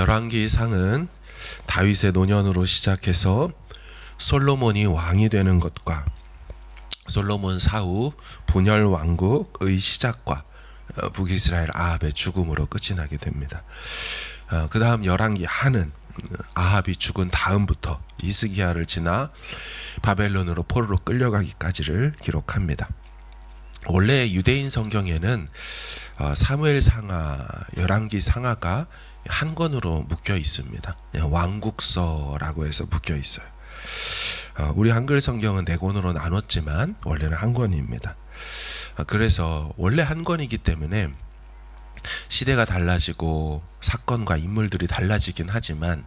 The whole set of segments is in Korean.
열왕기상은 다윗의 노년으로 시작해서 솔로몬이 왕이 되는 것과 솔로몬 사후 분열 왕국의 시작과 북이스라엘 아합의 죽음으로 끝이 나게 됩니다. 그 다음 열왕기 하는 아합이 죽은 다음부터 이스기야를 지나 바벨론으로 포로로 끌려가기까지를 기록합니다. 원래 유대인 성경에는 사무엘 상하, 열왕기 상하가 한 권으로 묶여 있습니다. 왕국서라고 해서 묶여 있어요. 우리 한글 성경은 네 권으로 나눴지만 원래는 한 권입니다. 그래서 원래 한 권이기 때문에 시대가 달라지고 사건과 인물들이 달라지긴 하지만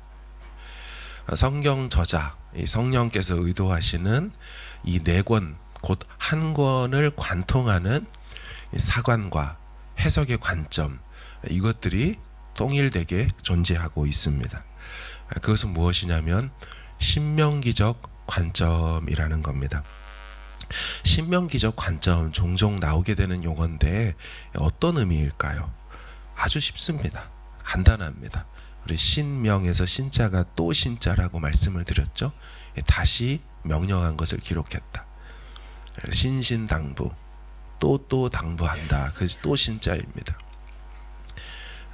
성경 저자, 성령께서 의도하시는 이 네 권, 곧 한 권을 관통하는 사관과 해석의 관점, 이것들이 통일되게 존재하고 있습니다. 그것은 무엇이냐면 신명기적 관점이라는 겁니다. 신명기적 관점, 종종 나오게 되는 용어인데 어떤 의미일까요? 아주 쉽습니다. 간단합니다. 우리 신명에서 신자가 또 신자라고 말씀을 드렸죠. 다시 명령한 것을 기록했다. 신신당부, 또 당부한다. 그것이 또 신자입니다.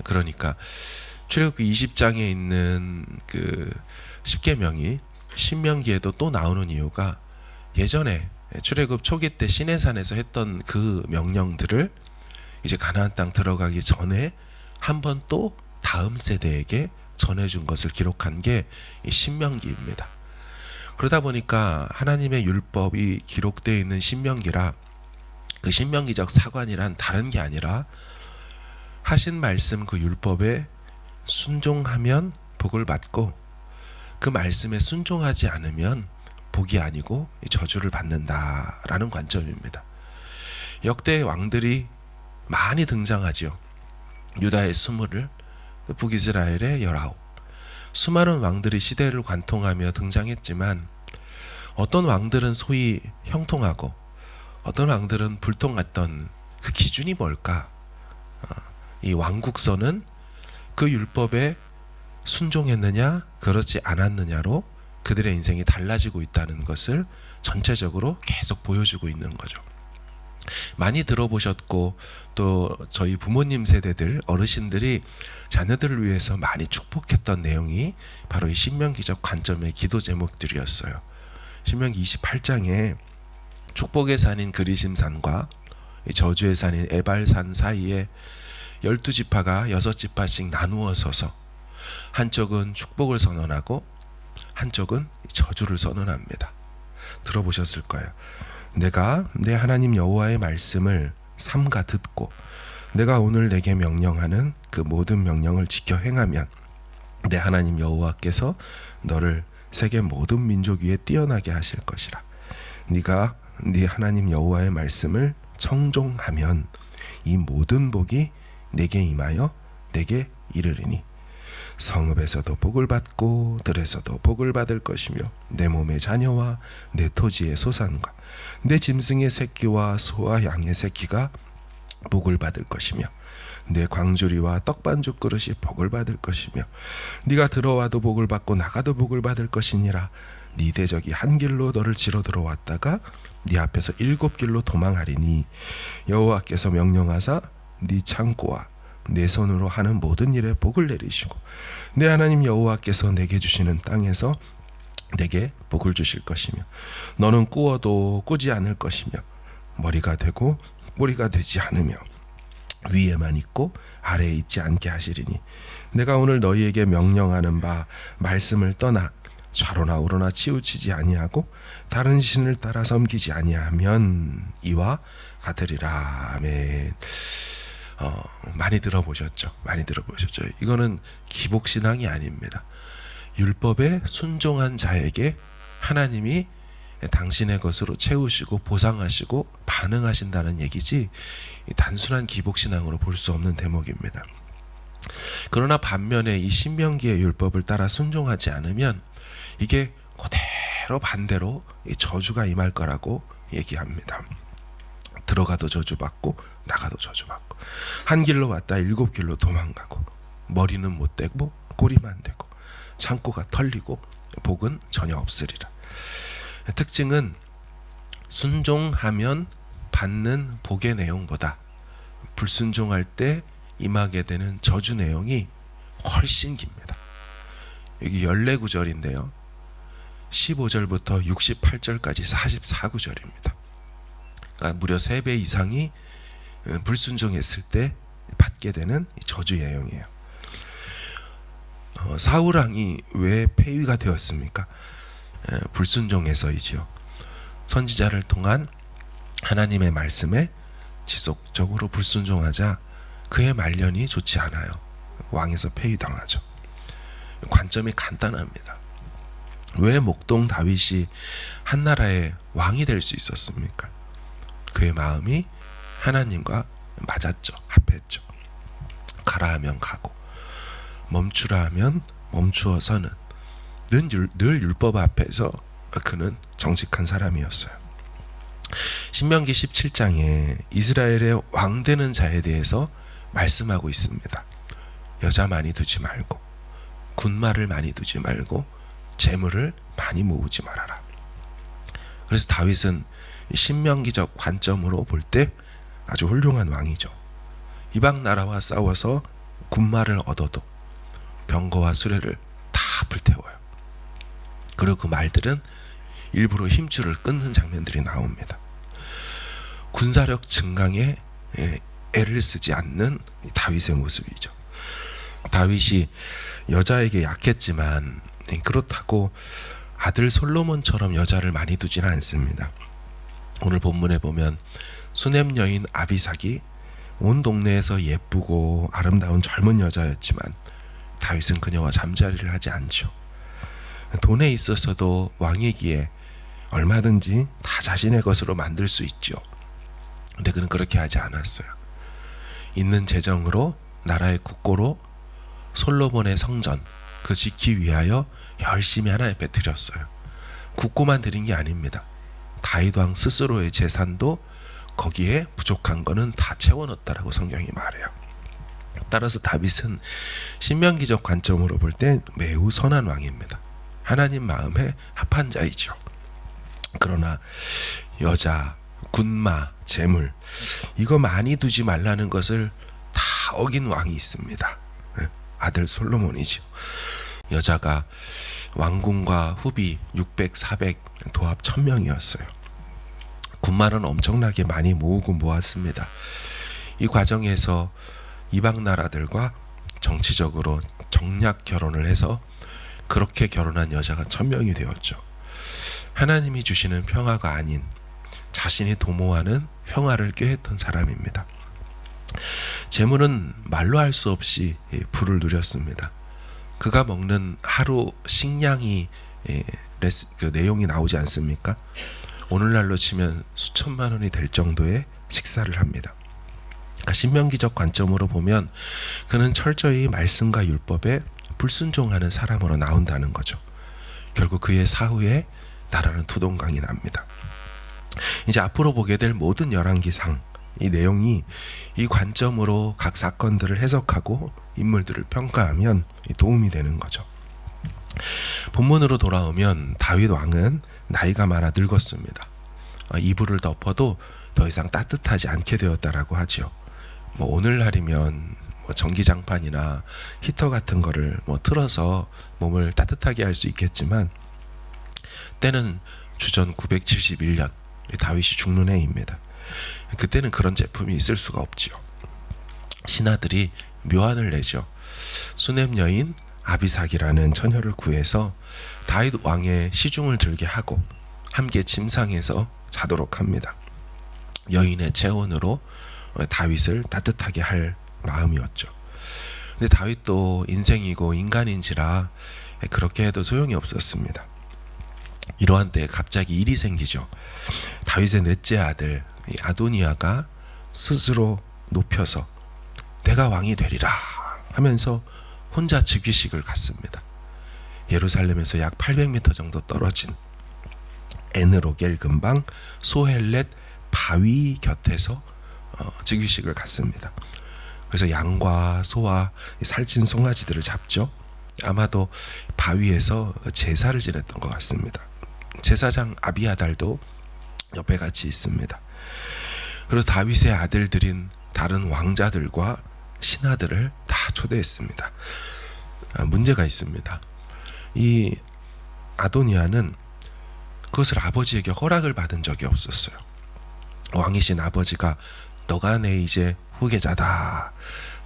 그러니까 출애굽기 20장에 있는 그 십계명이 신명기에도 또 나오는 이유가 예전에 출애굽 초기 때 시내산에서 했던 그 명령들을 이제 가나안 땅 들어가기 전에 한 번 또 다음 세대에게 전해준 것을 기록한 게 이 신명기입니다. 그러다 보니까 하나님의 율법이 기록되어 있는 신명기라 그 신명기적 사관이란 다른 게 아니라 하신 말씀 그 율법에 순종하면 복을 받고 그 말씀에 순종하지 않으면 복이 아니고 저주를 받는다라는 관점입니다. 역대 왕들이 많이 등장하죠. 유다의 20, 북이스라엘의 19. 수많은 왕들이 시대를 관통하며 등장했지만 어떤 왕들은 소위 형통하고 어떤 왕들은 불통했던 그 기준이 뭘까? 이 왕국서는 그 율법에 순종했느냐 그렇지 않았느냐로 그들의 인생이 달라지고 있다는 것을 전체적으로 계속 보여주고 있는 거죠. 많이 들어보셨고 또 저희 부모님 세대들 어르신들이 자녀들을 위해서 많이 축복했던 내용이 바로 이 신명기적 관점의 기도 제목들이었어요. 신명기 28장에 축복의 산인 그리심산과 저주의 산인 에발산 사이에 12지파가 6지파씩 나누어 서서 한쪽은 축복을 선언하고 한쪽은 저주를 선언합니다. 들어보셨을 거예요. 내가 내 하나님 여호와의 말씀을 삼가 듣고 내가 오늘 내게 명령하는 그 모든 명령을 지켜 행하면 내 하나님 여호와께서 너를 세계 모든 민족 위에 뛰어나게 하실 것이라. 네가 네 하나님 여호와의 말씀을 청종하면 이 모든 복이 내게 임하여 내게 이르리니 성읍에서도 복을 받고 들에서도 복을 받을 것이며 내 몸의 자녀와 내 토지의 소산과 내 짐승의 새끼와 소와 양의 새끼가 복을 받을 것이며 내 광주리와 떡반죽 그릇이 복을 받을 것이며 네가 들어와도 복을 받고 나가도 복을 받을 것이니라. 네 대적이 한 길로 너를 치러 들어왔다가 네 앞에서 7길로 도망하리니 여호와께서 명령하사 네 창고와 내 손으로 하는 모든 일에 복을 내리시고 내 하나님 여호와께서 내게 주시는 땅에서 내게 복을 주실 것이며 너는 꾸어도 꾸지 않을 것이며 머리가 되고 뿌리가 되지 않으며 위에만 있고 아래에 있지 않게 하시리니 내가 오늘 너희에게 명령하는 바 말씀을 떠나 좌로나 우로나 치우치지 아니하고 다른 신을 따라 섬기지 아니하면 이와 같으리라. 아멘. 많이 들어보셨죠? 많이 들어보셨죠? 이거는 기복신앙이 아닙니다. 율법에 순종한 자에게 하나님이 당신의 것으로 채우시고 보상하시고 반응하신다는 얘기지 단순한 기복신앙으로 볼 수 없는 대목입니다. 그러나 반면에 이 신명기의 율법을 따라 순종하지 않으면 이게 그대로 반대로 저주가 임할 거라고 얘기합니다. 들어가도 저주받고 나가도 저주받고 한 길로 왔다 7길로 도망가고 머리는 못 대고 꼬리만 되고 창고가 털리고 복은 전혀 없으리라. 특징은 순종하면 받는 복의 내용보다 불순종할 때 임하게 되는 저주 내용이 훨씬 깁니다. 여기 14구절인데요. 15절부터 68절까지 44구절입니다. 그러니까 무려 3배 이상이 불순종했을 때 받게 되는 저주 내용이에요. 사울왕이 왜 폐위가 되었습니까? 불순종해서이지요. 선지자를 통한 하나님의 말씀에 지속적으로 불순종하자 그의 말년이 좋지 않아요. 왕에서 폐위당하죠. 관점이 간단합니다. 왜 목동 다윗이 한나라의 왕이 될 수 있었습니까? 그의 마음이 하나님과 맞았죠. 합했죠. 가라 하면 가고 멈추라 하면 멈추어서는 늘 율법 앞에서 그는 정직한 사람이었어요. 신명기 17장에 이스라엘의 왕 되는 자에 대해서 말씀하고 있습니다. 여자 많이 두지 말고 군마를 많이 두지 말고 재물을 많이 모으지 말아라. 그래서 다윗은 신명기적 관점으로 볼 때 아주 훌륭한 왕이죠. 이방 나라와 싸워서 군마를 얻어도 병거와 수레를 다 불태워요. 그리고 그 말들은 일부러 힘줄을 끊는 장면들이 나옵니다. 군사력 증강에 애를 쓰지 않는 다윗의 모습이죠. 다윗이 여자에게 약했지만 그렇다고 아들 솔로몬처럼 여자를 많이 두지는 않습니다. 오늘 본문에 보면 수넴 여인 아비삭이 온 동네에서 예쁘고 아름다운 젊은 여자였지만 다윗은 그녀와 잠자리를 하지 않죠. 돈에 있어서도 왕이기에 얼마든지 다 자신의 것으로 만들 수 있죠. 근데 그는 그렇게 하지 않았어요. 있는 재정으로 나라의 국고로 솔로몬의 성전 그 짓기 위하여 열심히 하나에 베뜨렸어요. 국고만 드린 게 아닙니다. 다윗 왕 스스로의 재산도 거기에 부족한 거는 다 채워넣었다라고 성경이 말해요. 따라서 다윗은 신명기적 관점으로 볼 때 매우 선한 왕입니다. 하나님 마음에 합한 자이죠. 그러나 여자, 군마, 재물 이거 많이 두지 말라는 것을 다 어긴 왕이 있습니다. 아들 솔로몬이죠. 여자가 왕궁과 후비 600, 400 도합 1000명이었어요. 군마는 엄청나게 많이 모으고 모았습니다. 이 과정에서 이방 나라들과 정치적으로 정략 결혼을 해서 그렇게 결혼한 여자가 1000명이 되었죠. 하나님이 주시는 평화가 아닌 자신이 도모하는 평화를 꾀했던 사람입니다. 재물은 말로 할 수 없이 부를 누렸습니다. 그가 먹는 하루 식량이 그 내용이 나오지 않습니까? 오늘날로 치면 수천만 원이 될 정도의 식사를 합니다. 그러니까 신명기적 관점으로 보면 그는 철저히 말씀과 율법에 불순종하는 사람으로 나온다는 거죠. 결국 그의 사후에 나라는 두동강이 납니다. 이제 앞으로 보게 될 모든 열왕기상 이 내용이 이 관점으로 각 사건들을 해석하고 인물들을 평가하면 도움이 되는 거죠. 본문으로 돌아오면 다윗 왕은 나이가 많아 늙었습니다. 이불을 덮어도 더 이상 따뜻하지 않게 되었다라고 하지요. 오늘날이면 전기장판이나 히터 같은 거를 틀어서 몸을 따뜻하게 할 수 있겠지만 때는 주전 971년 다윗이 죽는 해입니다. 그때는 그런 제품이 있을 수가 없지요. 신하들이 묘안을 내죠. 수넴 여인 아비삭이라는 처녀를 구해서 다윗 왕의 시중을 들게 하고 함께 침상에서 자도록 합니다. 여인의 체온으로 다윗을 따뜻하게 할 마음이었죠. 근데 다윗도 인생이고 인간인지라 그렇게 해도 소용이 없었습니다. 이러한 때에 갑자기 일이 생기죠. 다윗의 넷째 아들 아도니아가 스스로 높여서 내가 왕이 되리라 하면서 혼자 즉위식을 갖습니다. 예루살렘에서 약 800m 정도 떨어진 에느로겔 근방 소헬렛 바위 곁에서 즉위식을 갖습니다. 그래서 양과 소와 살찐 송아지들을 잡죠. 아마도 바위에서 제사를 지냈던 것 같습니다. 제사장 아비아달도 옆에 같이 있습니다. 그래서 다윗의 아들들인 다른 왕자들과 신하들을 다 초대했습니다. 문제가 있습니다. 이 아도니아는 그것을 아버지에게 허락을 받은 적이 없었어요. 왕이신 아버지가 너가 내 이제 후계자다,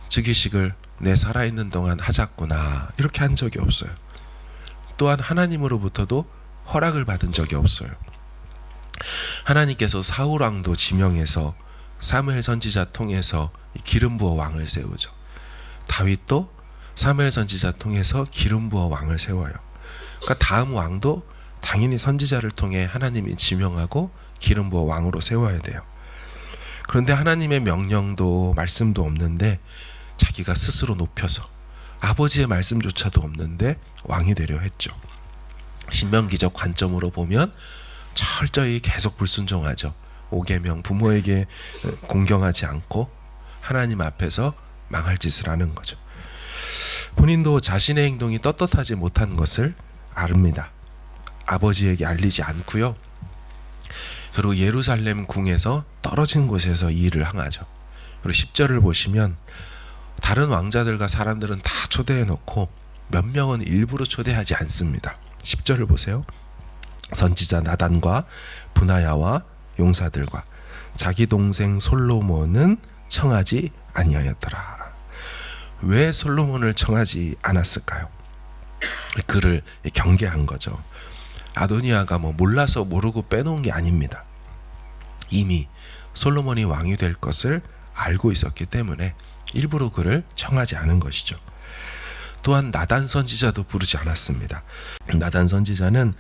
즉위식을 내 살아있는 동안 하자꾸나, 이렇게 한 적이 없어요. 또한 하나님으로부터도 허락을 받은 적이 없어요. 하나님께서 사울 왕도 지명해서 사무엘 선지자 통해서 기름 부어 왕을 세우죠. 다윗도 사무엘 선지자 통해서 기름 부어 왕을 세워요. 그러니까 다음 왕도 당연히 선지자를 통해 하나님이 지명하고 기름 부어 왕으로 세워야 돼요. 그런데 하나님의 명령도 말씀도 없는데 자기가 스스로 높여서 아버지의 말씀조차도 없는데 왕이 되려 했죠. 신명기적 관점으로 보면 철저히 계속 불순종하죠. 5계명, 부모에게 공경하지 않고 하나님 앞에서 망할 짓을 하는 거죠. 본인도 자신의 행동이 떳떳하지 못한 것을 압니다. 아버지에게 알리지 않고요. 그리고 예루살렘 궁에서 떨어진 곳에서 이 일을 행하죠. 그리고 10절을 보시면 다른 왕자들과 사람들은 다 초대해 놓고 몇 명은 일부러 초대하지 않습니다. 10절을 보세요. 선지자 나단과 브나야와 용사들과 자기 동생 솔로몬은 청하지 아니하였더라. 왜 솔로몬을 청하지 않았을까요? 그를 경계한 거죠. 아도니아가 몰라서 모르고 빼놓은 게 아닙니다. 이미 솔로몬이 왕이 될 것을 알고 있었기 때문에 일부러 그를 청하지 않은 것이죠. 또한 나단 선지자도 부르지 않았습니다. 나단 선지자는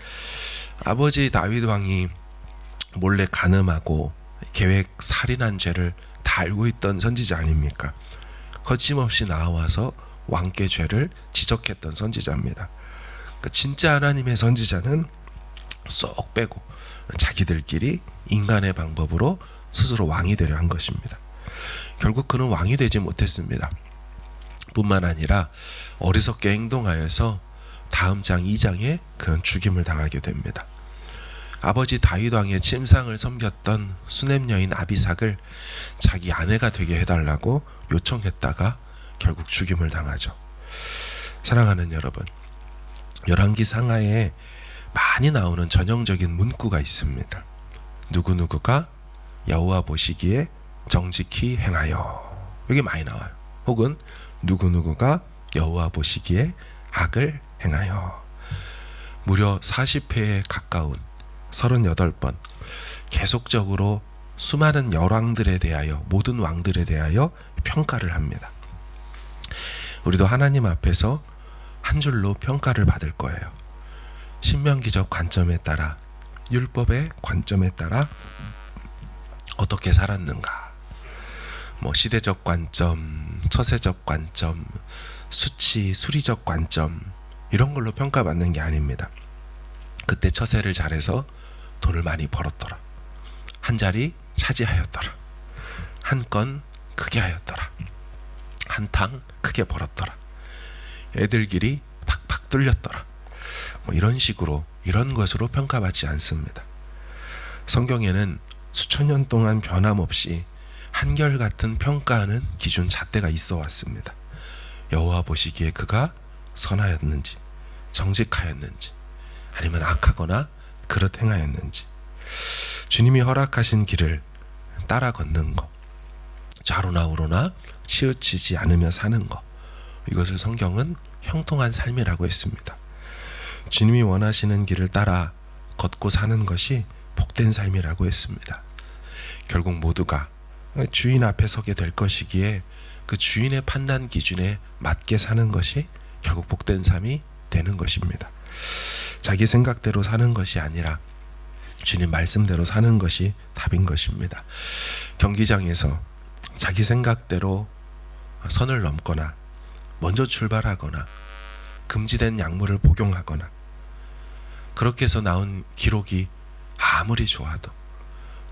아버지 다윗 왕이 몰래 간음하고 계획 살인한 죄를 다 알고 있던 선지자 아닙니까? 거침없이 나와서 왕께 죄를 지적했던 선지자입니다. 진짜 하나님의 선지자는 쏙 빼고 자기들끼리 인간의 방법으로 스스로 왕이 되려 한 것입니다. 결국 그는 왕이 되지 못했습니다. 뿐만 아니라 어리석게 행동하여서 다음 장 2장에 그는 죽임을 당하게 됩니다. 아버지 다윗 왕의 침상을 섬겼던 수냄 여인 아비삭을 자기 아내가 되게 해달라고 요청했다가 결국 죽임을 당하죠. 사랑하는 여러분, 열왕기 상하에 많이 나오는 전형적인 문구가 있습니다. 누구누구가 여호와 보시기에 정직히 행하여, 여기 많이 나와요. 혹은 누구누구가 여호와 보시기에 악을 행하여. 무려 40회에 가까운 38번 계속적으로 수많은 열왕들에 대하여, 모든 왕들에 대하여 평가를 합니다. 우리도 하나님 앞에서 한 줄로 평가를 받을 거예요. 신명기적 관점에 따라, 율법의 관점에 따라 어떻게 살았는가, 시대적 관점, 처세적 관점, 수치, 수리적 관점, 이런 걸로 평가받는 게 아닙니다. 그때 처세를 잘해서 돈을 많이 벌었더라, 한 자리 차지하였더라, 한 건 크게 하였더라, 한 탕 크게 벌었더라, 애들끼리 팍팍 뚫렸더라, 이런 식으로, 이런 것으로 평가받지 않습니다. 성경에는 수천 년 동안 변함없이 한결같은 평가하는 기준 잣대가 있어 왔습니다. 여호와 보시기에 그가 선하였는지, 정직하였는지, 아니면 악하거나 그릇 행하였는지, 주님이 허락하신 길을 따라 걷는 것, 좌로나 우로나 치우치지 않으며 사는 것, 이것을 성경은 형통한 삶이라고 했습니다. 주님이 원하시는 길을 따라 걷고 사는 것이 복된 삶이라고 했습니다. 결국 모두가 주인 앞에 서게 될 것이기에 그 주인의 판단 기준에 맞게 사는 것이 결국 복된 삶이 되는 것입니다. 자기 생각대로 사는 것이 아니라 주님 말씀대로 사는 것이 답인 것입니다. 경기장에서 자기 생각대로 선을 넘거나 먼저 출발하거나 금지된 약물을 복용하거나 그렇게 해서 나온 기록이 아무리 좋아도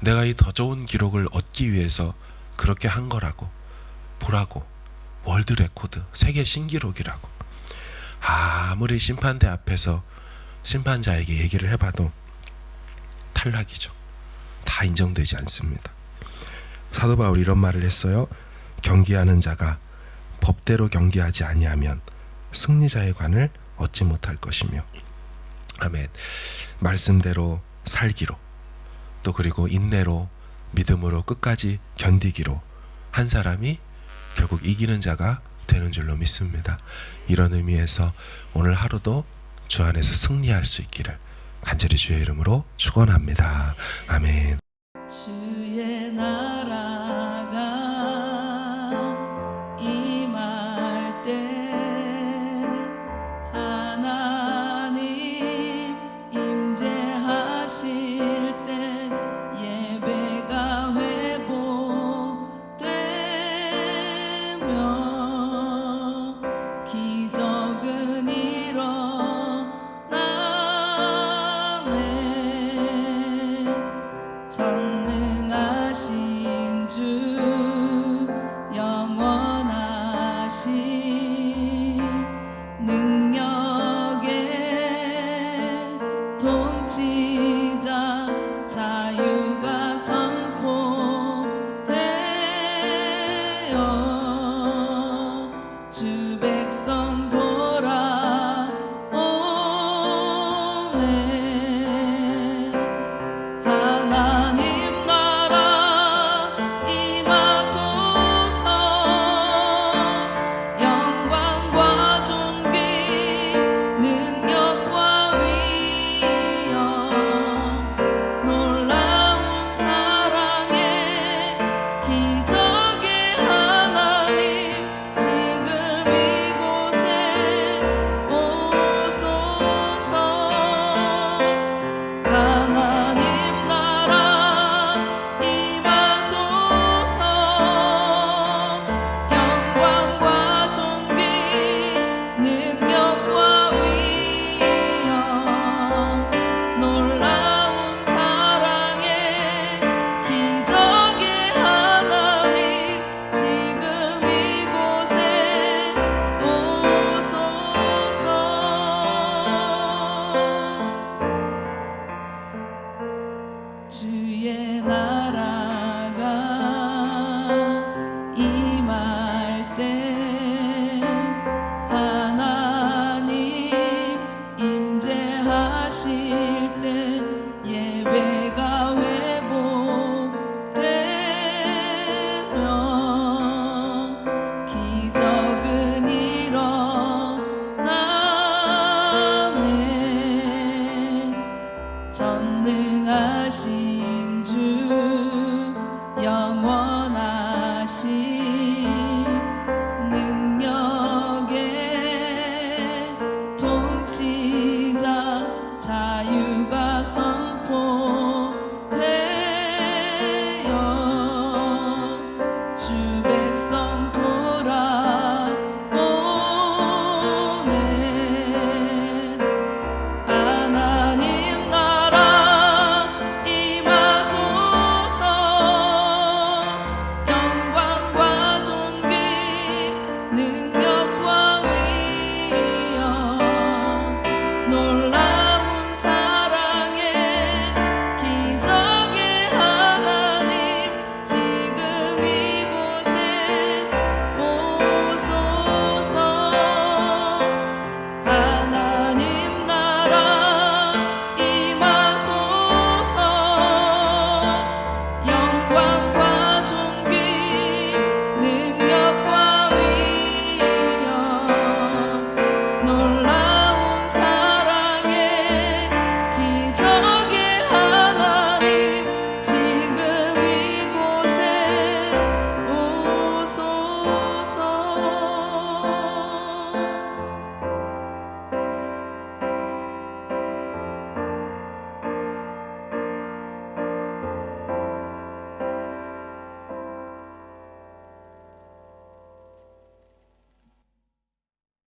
내가 이 더 좋은 기록을 얻기 위해서 그렇게 한 거라고 보라고, 월드 레코드, 세계 신기록이라고 아무리 심판대 앞에서 심판자에게 얘기를 해봐도 탈락이죠. 다 인정되지 않습니다. 사도 바울이 이런 말을 했어요. 경기하는 자가 법대로 경기하지 아니하면 승리자의 관을 얻지 못할 것이며. 아멘. 말씀대로 살기로, 또 그리고 인내로, 믿음으로 끝까지 견디기로 한 사람이 결국 이기는 자가 되는 줄로 믿습니다. 이런 의미에서 오늘 하루도 주 안에서 승리할 수 있기를 간절히 주의 이름으로 축원합니다. 아멘. 주의 나라가 임할 때 하나님 임재하실 때 예배가 회복되며 기적은 일어나네. 전능하신